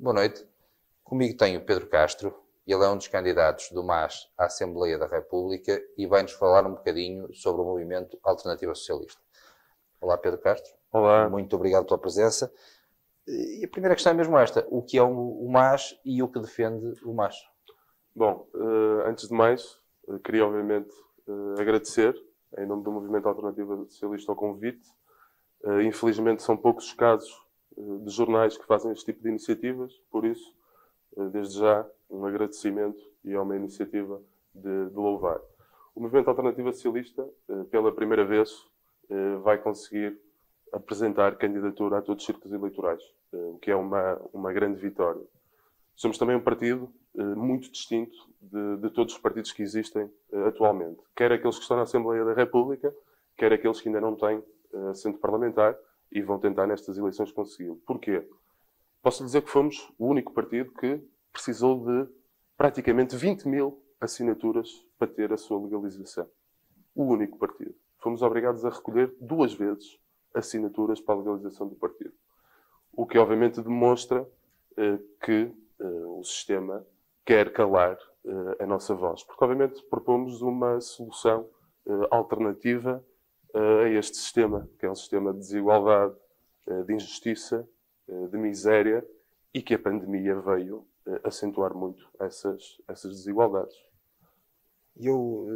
Boa noite. Comigo tenho o Pedro Castro. Ele é um dos candidatos do MAS à Assembleia da República e vai-nos falar um bocadinho sobre o movimento Alternativa Socialista. Olá, Pedro Castro. Olá. Muito obrigado pela presença. E a primeira questão é mesmo esta. O que é o MAS e o que defende o MAS? Bom, antes de mais, queria obviamente agradecer, em nome do Movimento Alternativa Socialista, o convite. Infelizmente são poucos os casos de jornais que fazem este tipo de iniciativas, por isso, desde já, um agradecimento e é uma iniciativa de louvar. O Movimento Alternativa Socialista, pela primeira vez, vai conseguir apresentar candidatura a todos os círculos eleitorais, o que é uma grande vitória. Somos também um partido muito distinto de todos os partidos que existem atualmente. Quer aqueles que estão na Assembleia da República, quer aqueles que ainda não têm assento parlamentar e vão tentar nestas eleições consegui-lo. Porquê? Posso dizer que fomos o único partido que precisou de praticamente 20 mil assinaturas para ter a sua legalização. O único partido. Fomos obrigados a recolher 2 vezes assinaturas para a legalização do partido. O que obviamente demonstra que o sistema quer calar a nossa voz. Porque obviamente propomos uma solução alternativa a este sistema, que é um sistema de desigualdade, de injustiça, de miséria e que a pandemia veio acentuar muito essas desigualdades. Eu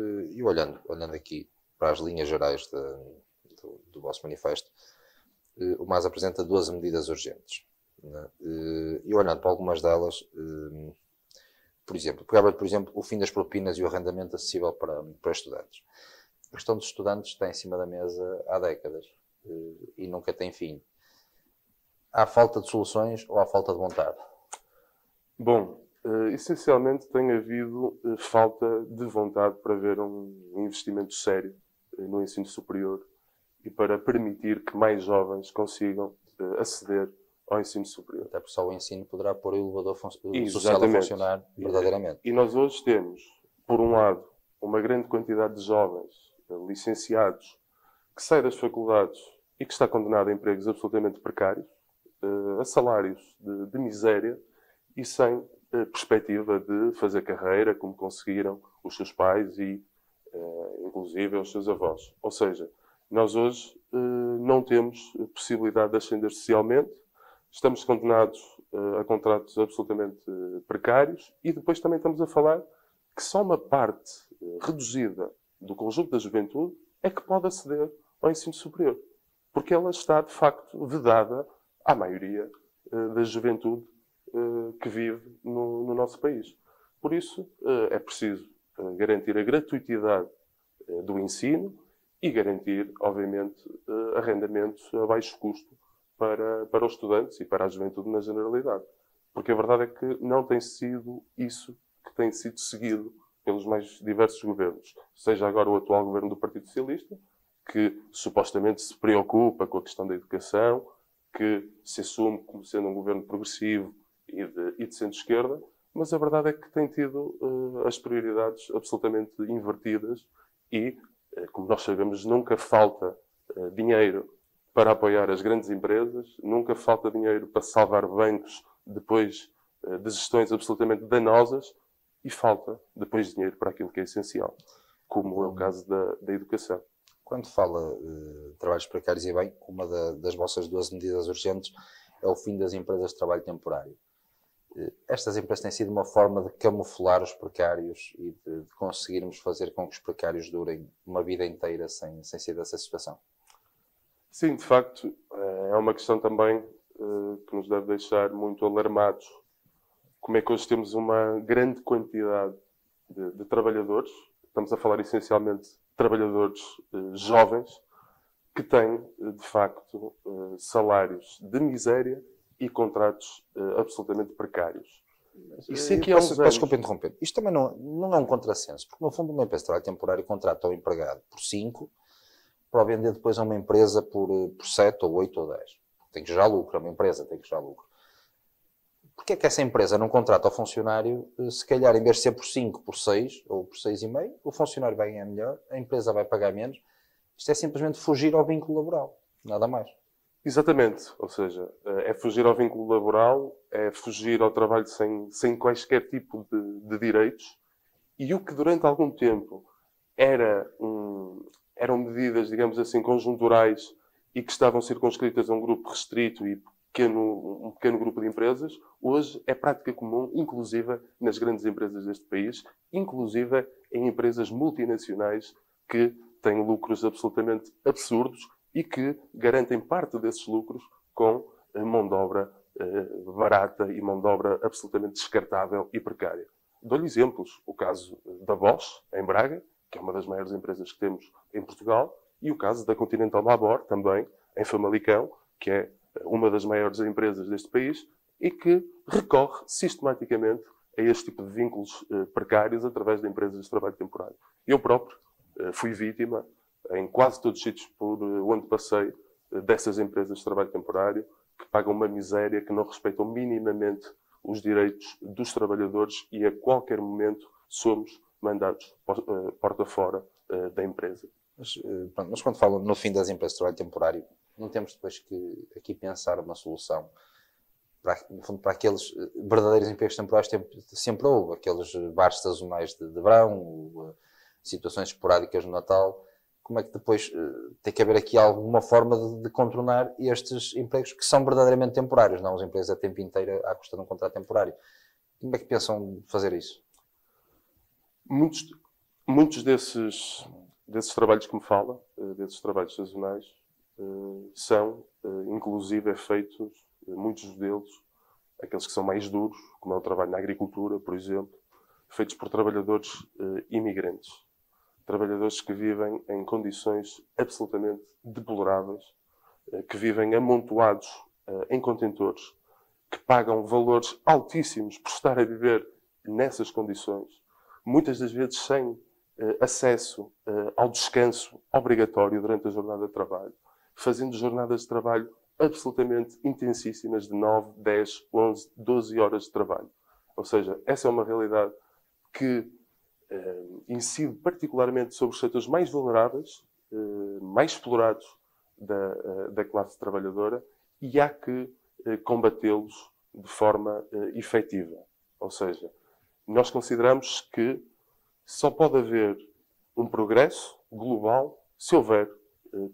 olhando aqui para as linhas gerais do vosso manifesto, o MAS apresenta 12 medidas urgentes. E olhando para algumas delas, por exemplo, o fim das propinas e o arrendamento acessível para estudantes. A questão dos estudantes está em cima da mesa há décadas e nunca tem fim. Há falta de soluções ou há falta de vontade? Bom, essencialmente tem havido falta de vontade para haver um investimento sério no ensino superior e para permitir que mais jovens consigam aceder ao ensino superior. Até porque só o ensino poderá pôr o elevador social a Exatamente. funcionar verdadeiramente. E nós hoje temos, por um lado, uma grande quantidade de jovens licenciados que saem das faculdades e que está condenado a empregos absolutamente precários, a salários de miséria e sem perspectiva de fazer carreira como conseguiram os seus pais e, inclusive, os seus avós. Ou seja, nós hoje não temos possibilidade de ascender socialmente, estamos condenados a contratos absolutamente precários e depois também estamos a falar que só uma parte reduzida do conjunto da juventude é que pode aceder ao ensino superior. Porque ela está, de facto, vedada à maioria da juventude que vive no nosso país. Por isso, é preciso garantir a gratuitidade do ensino e garantir, obviamente, arrendamentos a baixo custo para os estudantes e para a juventude na generalidade. Porque a verdade é que não tem sido isso que tem sido seguido pelos mais diversos governos. Seja agora o atual governo do Partido Socialista, que supostamente se preocupa com a questão da educação, que se assume como sendo um governo progressivo e de centro-esquerda, mas a verdade é que tem tido as prioridades absolutamente invertidas e, como nós sabemos, nunca falta dinheiro para apoiar as grandes empresas, nunca falta dinheiro para salvar bancos depois de gestões absolutamente danosas e falta depois dinheiro para aquilo que é essencial, como é o caso da educação. Quando fala de trabalhos precários, e bem, uma das vossas 12 medidas urgentes é o fim das empresas de trabalho temporário. Estas empresas têm sido uma forma de camuflar os precários e de conseguirmos fazer com que os precários durem uma vida inteira sem sair dessa situação. Sim, de facto, é uma questão também que nos deve deixar muito alarmados. Como é que hoje temos uma grande quantidade de trabalhadores, estamos a falar essencialmente de trabalhadores jovens, que têm, de facto, salários de miséria e contratos absolutamente precários. Isso aqui é desculpa interromper. Isto também não é um contrassenso, porque no fundo uma empresa de trabalho temporário contrata o empregado por 5 para o vender depois a uma empresa por 7 ou 8 ou 10. Tem que gerar lucro, uma empresa tem que gerar lucro. Porquê é que essa empresa não contrata o funcionário, se calhar em vez de ser por 5, por 6 ou por 6,5, o funcionário vai ganhar melhor, a empresa vai pagar menos. Isto é simplesmente fugir ao vínculo laboral, nada mais. Exatamente. Ou seja, é fugir ao vínculo laboral, é fugir ao trabalho sem quaisquer tipo de direitos. E o que durante algum tempo eram medidas, digamos assim, conjunturais e que estavam circunscritas a um grupo restrito e um pequeno grupo de empresas, hoje é prática comum, inclusive nas grandes empresas deste país, inclusive em empresas multinacionais que têm lucros absolutamente absurdos e que garantem parte desses lucros com mão de obra barata e mão de obra absolutamente descartável e precária. Dou-lhe exemplos. O caso da Bosch, em Braga, que é uma das maiores empresas que temos em Portugal, e o caso da Continental Labor, também, em Famalicão, que é uma das maiores empresas deste país e que recorre sistematicamente a este tipo de vínculos precários através de empresas de trabalho temporário. Eu próprio fui vítima, em quase todos os sítios por onde passei, dessas empresas de trabalho temporário que pagam uma miséria, que não respeitam minimamente os direitos dos trabalhadores e a qualquer momento somos mandados porta fora da empresa. Mas quando falam no fim das empresas de trabalho temporário, não temos depois que aqui pensar uma solução no fundo, para aqueles verdadeiros empregos temporários sempre houve, aqueles bares sazonais de verão, situações esporádicas no Natal. Como é que depois tem que haver aqui alguma forma de contornar estes empregos que são verdadeiramente temporários, não os empregos a tempo inteiro à custa de um contrato temporário? Como é que pensam fazer isso? Muitos desses trabalhos que me fala, desses trabalhos sazonais, são, inclusive, feitos, muitos deles, aqueles que são mais duros, como é o trabalho na agricultura, por exemplo, feitos por trabalhadores imigrantes. Trabalhadores que vivem em condições absolutamente deploráveis, que vivem amontoados em contentores, que pagam valores altíssimos por estar a viver nessas condições, muitas das vezes sem acesso ao descanso obrigatório durante a jornada de trabalho, fazendo jornadas de trabalho absolutamente intensíssimas de 9, 10, 11, 12 horas de trabalho. Ou seja, essa é uma realidade que incide particularmente sobre os setores mais vulneráveis, mais explorados da classe trabalhadora, e há que combatê-los de forma efetiva. Ou seja, nós consideramos que só pode haver um progresso global se houver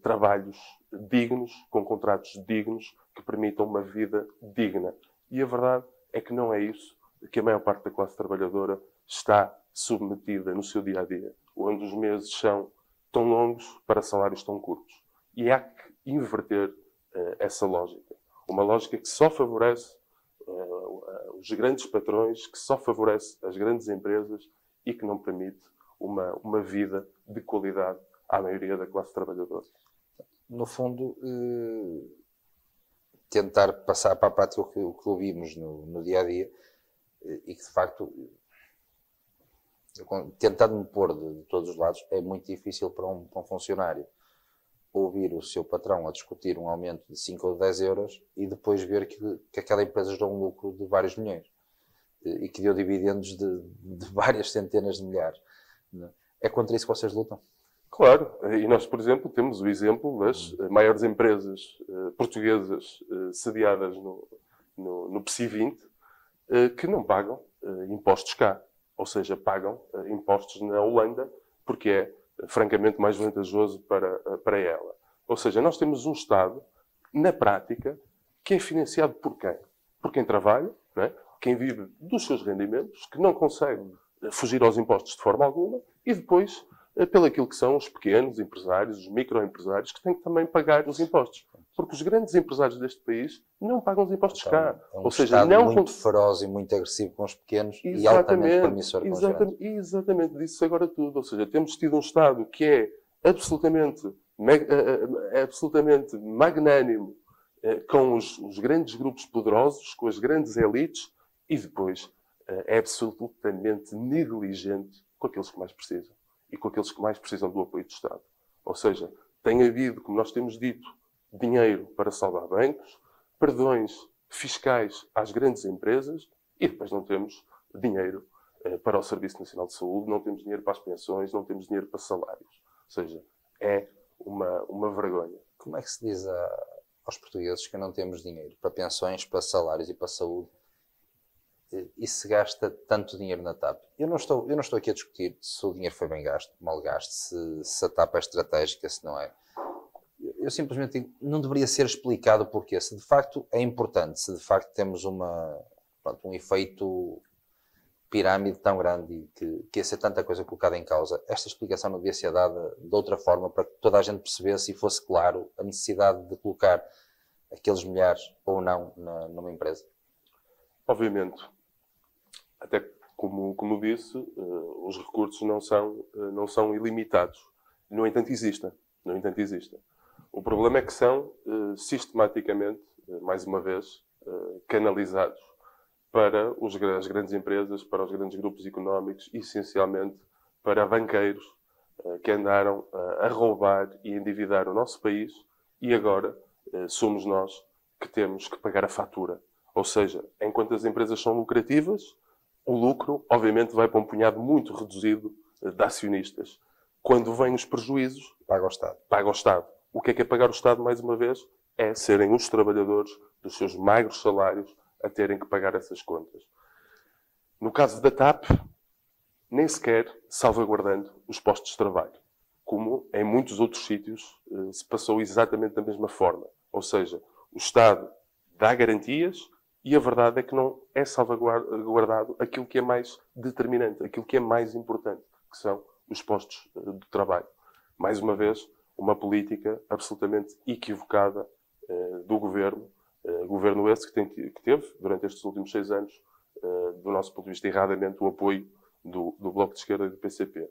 trabalhos dignos, com contratos dignos, que permitam uma vida digna. E a verdade é que não é isso que a maior parte da classe trabalhadora está submetida no seu dia-a-dia, onde os meses são tão longos para salários tão curtos. E há que inverter essa lógica. Uma lógica que só favorece os grandes patrões, que só favorece as grandes empresas e que não permite uma vida de qualidade à maioria da classe trabalhadora. No fundo, tentar passar para a prática o que ouvimos no dia-a-dia e que, de facto, tentando me pôr de todos os lados, é muito difícil para um funcionário ouvir o seu patrão a discutir um aumento de 5 ou 10 euros e depois ver que aquela empresa gerou um lucro de vários milhões e que deu dividendos de várias centenas de milhares. É contra isso que vocês lutam? Claro, e nós, por exemplo, temos o exemplo das maiores empresas portuguesas sediadas no PSI 20 que não pagam impostos cá. Ou seja, pagam impostos na Holanda porque é francamente mais vantajoso para ela. Ou seja, nós temos um Estado, na prática, que é financiado por quem? Por quem trabalha, não é? Quem vive dos seus rendimentos, que não consegue fugir aos impostos de forma alguma, e depois pelo aquilo que são os pequenos empresários, os microempresários, que têm que também pagar os impostos. Porque os grandes empresários deste país não pagam os impostos cá. É um Ou seja, Estado não muito feroz e muito agressivo com os pequenos e altamente promissor com os grandes. Exatamente, disse agora tudo. Ou seja, temos tido um Estado que é absolutamente magnânimo com os grandes grupos poderosos, com as grandes elites, e depois é absolutamente negligente com aqueles que mais precisam. E com aqueles que mais precisam do apoio do Estado. Ou seja, tem havido, como nós temos dito, dinheiro para salvar bancos, perdões fiscais às grandes empresas e depois não temos dinheiro para o Serviço Nacional de Saúde, não temos dinheiro para as pensões, não temos dinheiro para salários. Ou seja, é uma vergonha. Como é que se diz aos portugueses que não temos dinheiro para pensões, para salários e para saúde, e se gasta tanto dinheiro na TAP. Eu não estou aqui a discutir se o dinheiro foi bem gasto, mal gasto, se a TAP é estratégica, se não é. Eu simplesmente digo, não deveria ser explicado o porquê. Se de facto é importante, se de facto temos um efeito pirâmide tão grande e que ia ser tanta coisa colocada em causa, esta explicação não devia ser dada de outra forma para que toda a gente percebesse e fosse claro a necessidade de colocar aqueles milhares ou não numa empresa. Obviamente, até como disse, os recursos não são ilimitados. No entanto, existem. O problema é que são sistematicamente, mais uma vez, canalizados para as grandes empresas, para os grandes grupos económicos, essencialmente para banqueiros que andaram a roubar e endividar o nosso país, e agora somos nós que temos que pagar a fatura. Ou seja, enquanto as empresas são lucrativas, o lucro, obviamente, vai para um punhado muito reduzido de acionistas. Quando vêm os prejuízos, paga o Estado. Paga o Estado. O que é pagar o Estado, mais uma vez? É serem os trabalhadores dos seus magros salários a terem que pagar essas contas. No caso da TAP, nem sequer salvaguardando os postos de trabalho, como em muitos outros sítios se passou exatamente da mesma forma. Ou seja, o Estado dá garantias e a verdade é que não é salvaguardado aquilo que é mais determinante, aquilo que é mais importante, que são os postos de trabalho. Mais uma vez, uma política absolutamente equivocada do governo esse que teve, durante estes últimos 6 anos, do nosso ponto de vista, erradamente, o apoio do Bloco de Esquerda e do PCP.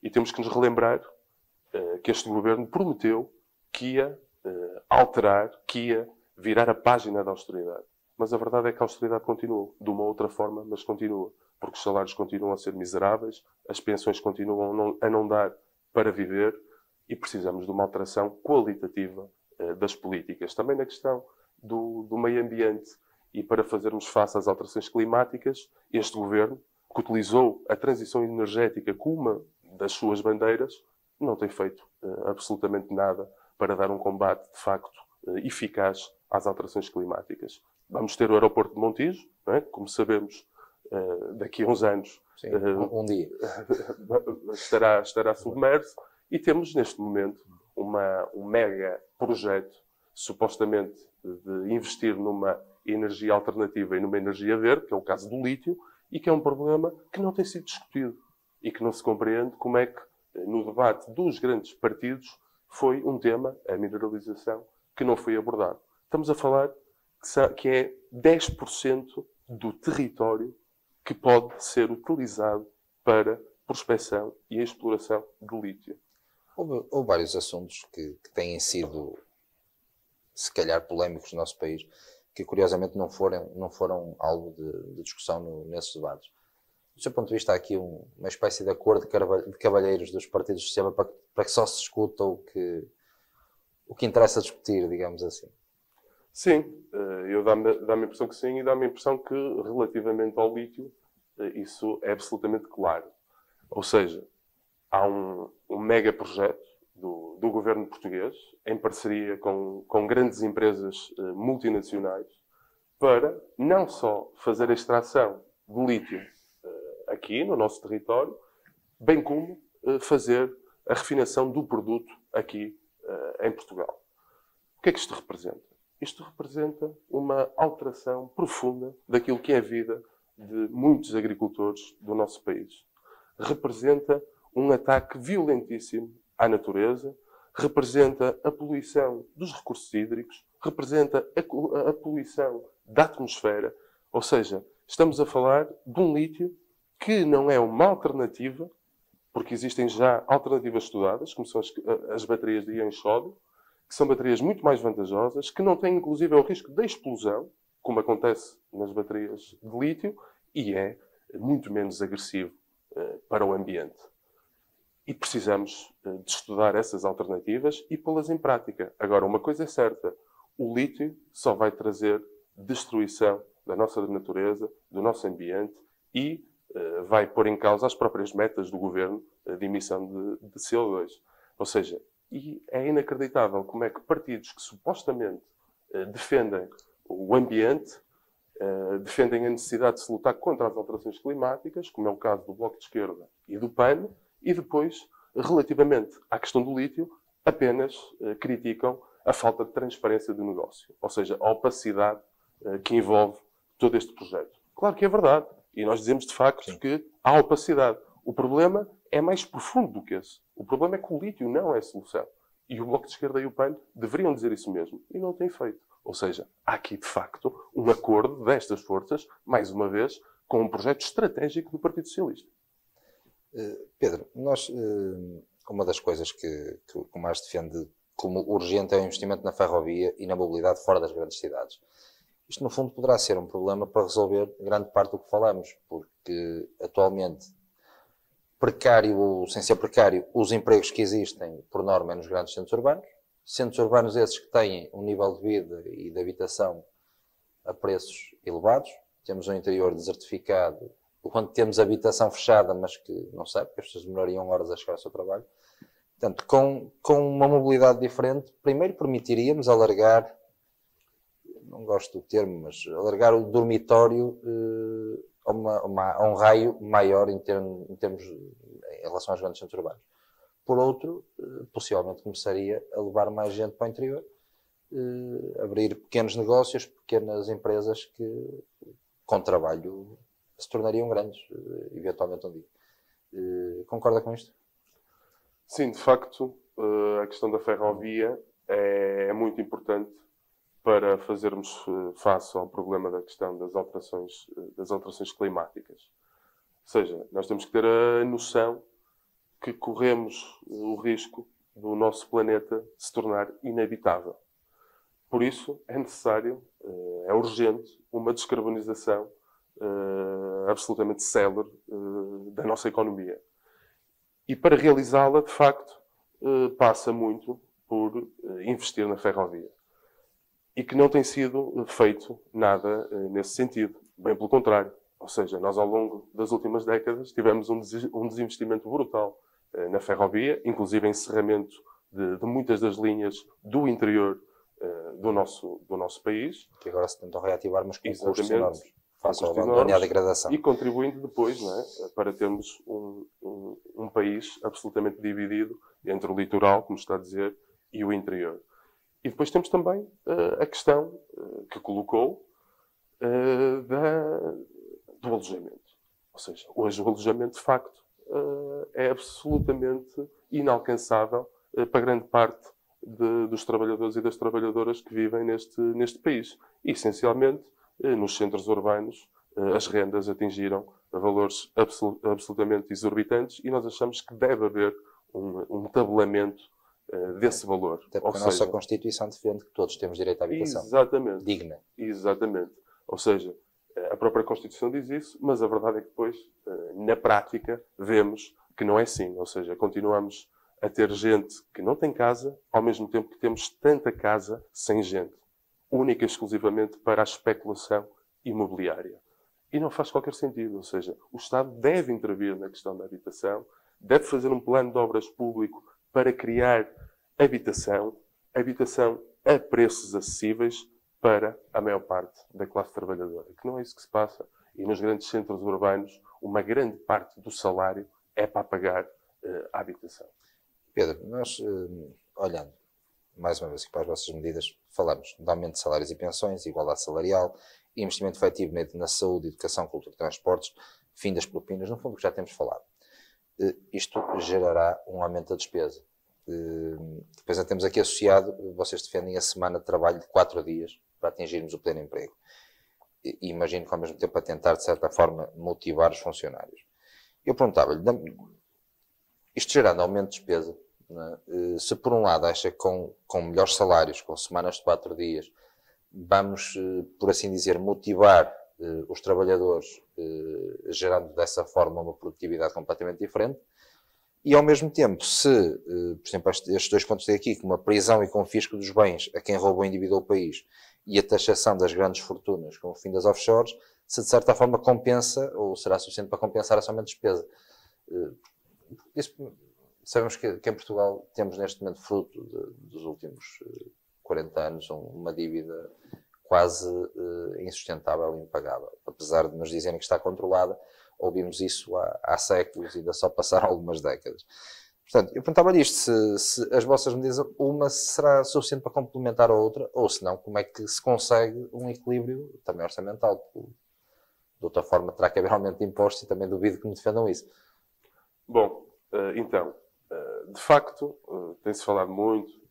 E temos que nos relembrar que este governo prometeu que ia alterar, que ia virar a página da austeridade. Mas a verdade é que a austeridade continua. De uma outra forma, mas continua. Porque os salários continuam a ser miseráveis, as pensões continuam a não dar para viver e precisamos de uma alteração qualitativa das políticas. Também na questão do meio ambiente e para fazermos face às alterações climáticas, este governo, que utilizou a transição energética como uma das suas bandeiras, não tem feito absolutamente nada para dar um combate, de facto, eficaz às alterações climáticas. Vamos ter o aeroporto de Montijo, não é? Como sabemos, daqui a uns anos. Sim, um dia. estará submerso. E temos, neste momento, um mega projeto, supostamente, de investir numa energia alternativa e numa energia verde, que é o caso do lítio, e que é um problema que não tem sido discutido. E que não se compreende como é que, no debate dos grandes partidos, foi um tema, a mineralização, que não foi abordado. Estamos a falar que é 10% do território que pode ser utilizado para prospecção e exploração de lítio. Houve vários assuntos que têm sido, se calhar, polémicos no nosso país, que curiosamente não foram alvo de discussão nesses debates. Do seu ponto de vista, há aqui uma espécie de acordo de cavalheiros dos partidos do sistema para que só se escuta o que interessa discutir, digamos assim. Sim, dá-me a impressão que sim, e dá-me a impressão que, relativamente ao lítio, isso é absolutamente claro. Ou seja, há um mega projeto do governo português, em parceria com grandes empresas multinacionais, para não só fazer a extração de lítio aqui no nosso território, bem como fazer a refinação do produto aqui em Portugal. O que é que isto representa? Isto representa uma alteração profunda daquilo que é a vida de muitos agricultores do nosso país. Representa um ataque violentíssimo à natureza, representa a poluição dos recursos hídricos, representa a poluição da atmosfera. Ou seja, estamos a falar de um lítio que não é uma alternativa, porque existem já alternativas estudadas, como são as baterias de íon-sódio, que são baterias muito mais vantajosas, que não têm inclusive o risco de explosão, como acontece nas baterias de lítio, e é muito menos agressivo para o ambiente. E precisamos de estudar essas alternativas e pô-las em prática. Agora, uma coisa é certa, o lítio só vai trazer destruição da nossa natureza, do nosso ambiente e vai pôr em causa as próprias metas do governo de emissão de CO2. Ou seja, e é inacreditável como é que partidos que supostamente defendem o ambiente, defendem a necessidade de se lutar contra as alterações climáticas, como é o caso do Bloco de Esquerda e do PAN, e depois, relativamente à questão do lítio, apenas criticam a falta de transparência do negócio, ou seja, a opacidade que envolve todo este projeto. Claro que é verdade, e nós dizemos de facto Sim. que há opacidade. O problema é mais profundo do que esse. O problema é que o lítio não é a solução. E o Bloco de Esquerda e o PAN deveriam dizer isso mesmo, e não o têm feito. Ou seja, há aqui, de facto, um acordo destas forças, mais uma vez, com um projeto estratégico do Partido Socialista. Pedro, uma das coisas que o mais defende como urgente é o investimento na ferrovia e na mobilidade fora das grandes cidades. Isto, no fundo, poderá ser um problema para resolver grande parte do que falamos, porque atualmente, precário ou sem ser precário, os empregos que existem, por norma, é nos grandes centros urbanos esses que têm um nível de vida e de habitação a preços elevados. Temos um interior desertificado, quando temos habitação fechada, mas que não sabe, porque as pessoas demorariam horas a chegar ao seu trabalho. Portanto, com uma mobilidade diferente, primeiro permitiríamos alargar, não gosto do termo, mas alargar o dormitório a um raio maior em relação aos grandes centros urbanos. Por outro, possivelmente começaria a levar mais gente para o interior, abrir pequenos negócios, pequenas empresas que, com trabalho, se tornariam grandes, eventualmente um dia. Concorda com isto? Sim, de facto, a questão da ferrovia é muito importante para fazermos face ao problema da questão das alterações climáticas. Ou seja, nós temos que ter a noção que corremos o risco do nosso planeta se tornar inabitável. Por isso, é necessário, é urgente, uma descarbonização absolutamente célere da nossa economia. E para realizá-la, de facto, passa muito por investir na ferrovia. E que não tem sido feito nada nesse sentido. Bem pelo contrário. Ou seja, nós ao longo das últimas décadas tivemos um desinvestimento brutal na ferrovia, inclusive encerramento de muitas das linhas do interior do nosso país. Que agora se tentam reativar, mas com Exatamente, custos enormes. Face ao enormes, abandono e à degradação. e contribuindo depois, não é, para termos um país absolutamente dividido entre o litoral, como está a dizer, e o interior. E depois temos também a questão que colocou do alojamento. Ou seja, hoje o alojamento, de facto, é absolutamente inalcançável para grande parte dos trabalhadores e das trabalhadoras que vivem neste país. E, essencialmente, nos centros urbanos, as rendas atingiram valores absolutamente exorbitantes e nós achamos que deve haver um tabelamento desse valor. Até porque a nossa Constituição defende que todos temos direito à habitação. Exatamente. Digna. Exatamente. Ou seja, a própria Constituição diz isso, mas a verdade é que depois, na prática, vemos que não é assim. Ou seja, continuamos a ter gente que não tem casa, ao mesmo tempo que temos tanta casa sem gente. Única e exclusivamente para a especulação imobiliária. E não faz qualquer sentido. Ou seja, o Estado deve intervir na questão da habitação, deve fazer um plano de obras público para criar habitação a preços acessíveis para a maior parte da classe trabalhadora. Que não é isso que se passa. E nos grandes centros urbanos, uma grande parte do salário é para pagar a habitação. Pedro, nós, olhando mais uma vez para as vossas medidas, falamos de aumento de salários e pensões, igualdade salarial, investimento efetivo na saúde, educação, cultura e transportes, fim das propinas, no fundo o que já temos falado. Isto gerará um aumento da despesa. Depois temos aqui associado, vocês defendem a semana de trabalho de 4 dias para atingirmos o pleno emprego. E imagino que ao mesmo tempo a tentar, de certa forma, motivar os funcionários. Eu perguntava-lhe, isto gerando aumento de despesa, se por um lado acha que com melhores salários, com semanas de 4 dias, vamos, por assim dizer, motivar os trabalhadores, gerando dessa forma uma produtividade completamente diferente, e ao mesmo tempo, se, por exemplo, estes 2 pontos aqui, como a prisão e confisco dos bens a quem rouba o indivíduo ou o país, e a taxação das grandes fortunas com o fim das offshores, se de certa forma compensa, ou será suficiente para compensar esse aumento de despesa. Sabemos que em Portugal temos neste momento fruto dos últimos 40 anos uma dívida quase insustentável e impagável. Apesar de nos dizerem que está controlada, ouvimos isso há séculos e ainda só passaram algumas décadas. Portanto, eu perguntava-lhe isto, se as vossas medidas, uma será suficiente para complementar a outra, ou se não, como é que se consegue um equilíbrio também orçamental? De outra forma, terá que haver aumento de impostos e também duvido que me defendam isso. Bom, então, de facto, tem-se falado muito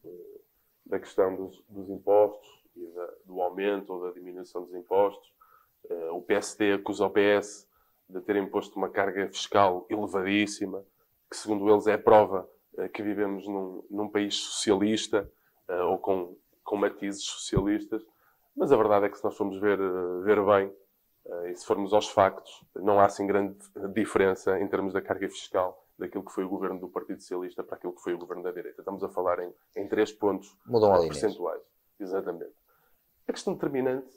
da questão dos impostos e do aumento ou da diminuição dos impostos. O PSD acusa o PS de ter imposto uma carga fiscal elevadíssima, que segundo eles é prova que vivemos num país socialista ou com matizes socialistas. Mas a verdade é que se nós formos ver bem, e se formos aos factos, não há assim grande diferença em termos da carga fiscal daquilo que foi o governo do Partido Socialista para aquilo que foi o governo da direita. Estamos a falar em 3 pontos percentuais. Exatamente. A questão determinante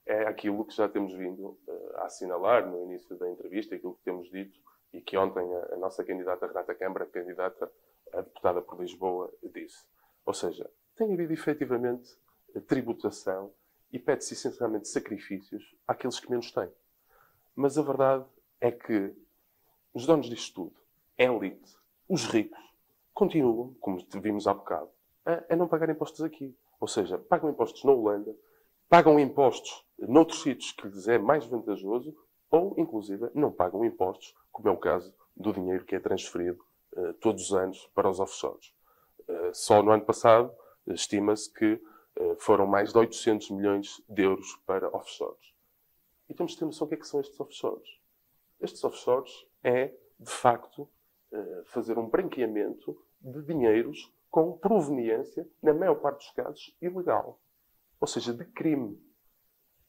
é aquilo que já temos vindo a assinalar no início da entrevista, aquilo que temos dito e que ontem a nossa candidata Renata Câmara, candidata a deputada por Lisboa, disse. Ou seja, tem havido efetivamente tributação e pede-se essencialmente sacrifícios àqueles que menos têm. Mas a verdade é que os donos disto tudo, a elite, os ricos, continuam, como vimos há bocado, a não pagar impostos aqui. Ou seja, pagam impostos na Holanda, pagam impostos noutros sítios que lhes é mais vantajoso ou, inclusive, não pagam impostos, como é o caso do dinheiro que é transferido todos os anos para os offshores. Só no ano passado, estima-se que foram mais de 800 milhões de euros para offshores. E temos de ter noção o que é que são estes offshores. Estes offshores é, de facto, fazer um branqueamento de dinheiros com proveniência, na maior parte dos casos, ilegal. Ou seja, de crime.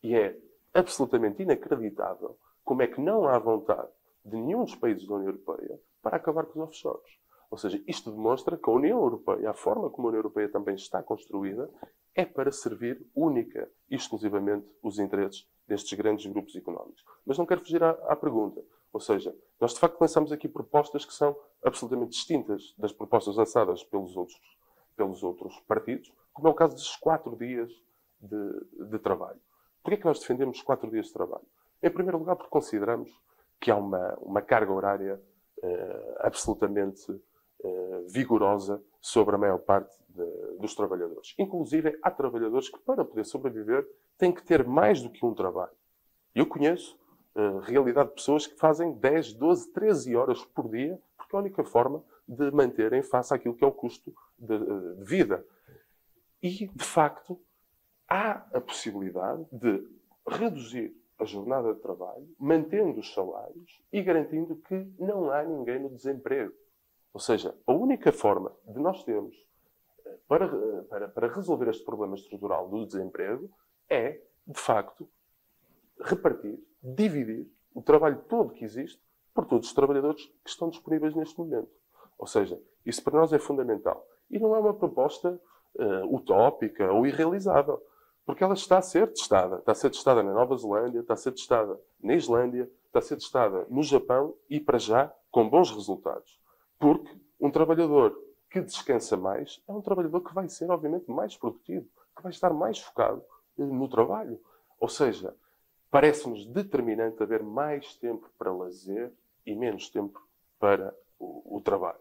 E é absolutamente inacreditável como é que não há vontade de nenhum dos países da União Europeia para acabar com os offshores. Ou seja, isto demonstra que a União Europeia, a forma como a União Europeia também está construída, é para servir única e exclusivamente os interesses destes grandes grupos económicos. Mas não quero fugir à pergunta. Ou seja, nós de facto lançamos aqui propostas que são absolutamente distintas das propostas lançadas pelos outros partidos, como é o caso dos 4 dias de trabalho. Porquê é que nós defendemos 4 dias de trabalho? Em primeiro lugar, porque consideramos que há uma carga horária absolutamente vigorosa sobre a maior parte dos trabalhadores. Inclusive, há trabalhadores que, para poder sobreviver, têm que ter mais do que um trabalho. Eu conheço realidade de pessoas que fazem 10, 12, 13 horas por dia, porque é a única forma de manterem face àquilo que é o custo de vida. E, de facto, há a possibilidade de reduzir a jornada de trabalho, mantendo os salários e garantindo que não há ninguém no desemprego. Ou seja, a única forma de nós termos para resolver este problema estrutural do desemprego é, de facto, repartir, dividir o trabalho todo que existe por todos os trabalhadores que estão disponíveis neste momento. Ou seja, isso para nós é fundamental. E não é uma proposta utópica ou irrealizável. Porque ela está a ser testada. Está a ser testada na Nova Zelândia, está a ser testada na Islândia, está a ser testada no Japão e, para já, com bons resultados. Porque um trabalhador que descansa mais é um trabalhador que vai ser, obviamente, mais produtivo, que vai estar mais focado no trabalho. Ou seja, parece-nos determinante haver mais tempo para lazer e menos tempo para o trabalho.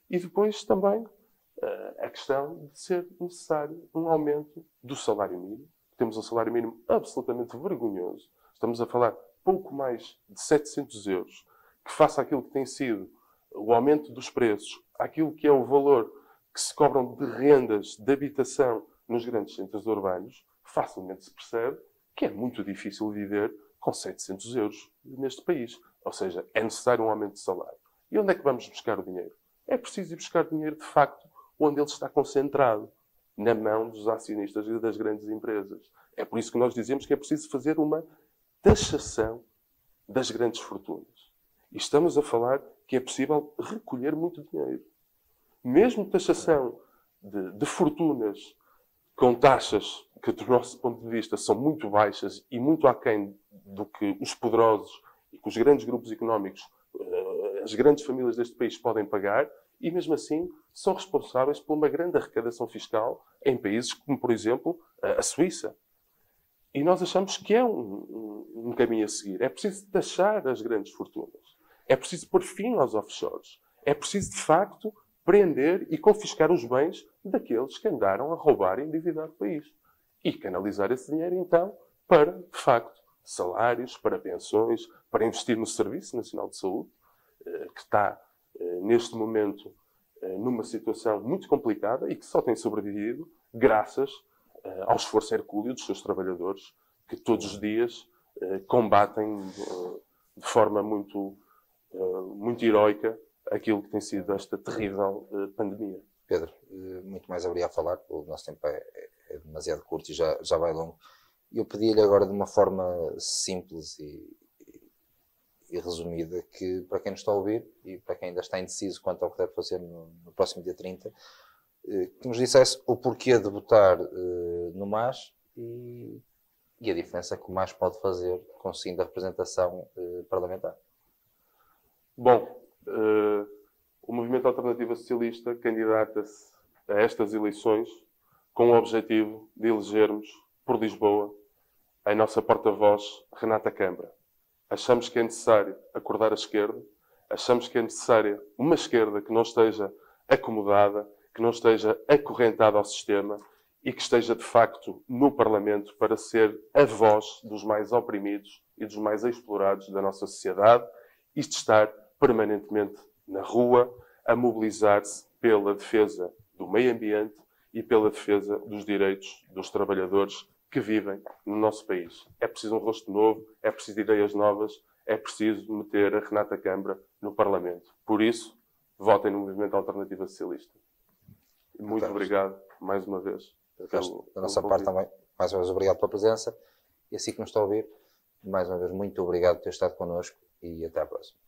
E depois também a questão de ser necessário um aumento do salário mínimo. Temos um salário mínimo absolutamente vergonhoso. Estamos a falar pouco mais de 700 euros, que faça aquilo que tem sido o aumento dos preços, aquilo que é o valor que se cobram de rendas de habitação nos grandes centros urbanos, facilmente se percebe que é muito difícil viver com 700 euros neste país. Ou seja, é necessário um aumento de salário. E onde é que vamos buscar o dinheiro? É preciso ir buscar dinheiro, de facto, onde ele está concentrado, na mão dos acionistas e das grandes empresas. É por isso que nós dizemos que é preciso fazer uma taxação das grandes fortunas. E estamos a falar que é possível recolher muito dinheiro. Mesmo taxação de fortunas com taxas que, do nosso ponto de vista, são muito baixas e muito aquém do que os poderosos e que os grandes grupos económicos, as grandes famílias deste país podem pagar, e mesmo assim são responsáveis por uma grande arrecadação fiscal em países como, por exemplo, a Suíça. E nós achamos que é um caminho a seguir. É preciso taxar as grandes fortunas. É preciso pôr fim aos offshores. É preciso, de facto, prender e confiscar os bens daqueles que andaram a roubar e endividar o país. E canalizar esse dinheiro, então, para, de facto, salários, para pensões, para investir no Serviço Nacional de Saúde, que está, neste momento, numa situação muito complicada e que só tem sobrevivido graças ao esforço hercúleo dos seus trabalhadores, que todos os dias combatem de forma muito heroica aquilo que tem sido esta terrível pandemia. Pedro, muito mais haveria a falar, o nosso tempo é demasiado curto e já vai longo. Eu pedi-lhe agora de uma forma simples e resumida, que para quem nos está a ouvir e para quem ainda está indeciso quanto ao que deve fazer no próximo dia 30, que nos dissesse o porquê de votar no MAS e a diferença que o MAS pode fazer conseguindo a representação parlamentar. Bom, o Movimento Alternativa Socialista candidata-se a estas eleições com o objetivo de elegermos por Lisboa a nossa porta-voz, Renata Câmara. Achamos que é necessário acordar a esquerda, achamos que é necessária uma esquerda que não esteja acomodada, que não esteja acorrentada ao sistema e que esteja, de facto, no Parlamento para ser a voz dos mais oprimidos e dos mais explorados da nossa sociedade e de estar permanentemente na rua a mobilizar-se pela defesa do meio ambiente e pela defesa dos direitos dos trabalhadores que vivem no nosso país. É preciso um rosto novo, é preciso ideias novas, é preciso meter a Renata Câmara no Parlamento. Por isso, votem no Movimento Alternativa Socialista. Muito obrigado, mais uma vez. Da nossa parte também, mais uma vez, obrigado pela presença. E assim que nos está a ouvir, mais uma vez, muito obrigado por ter estado connosco e até à próxima.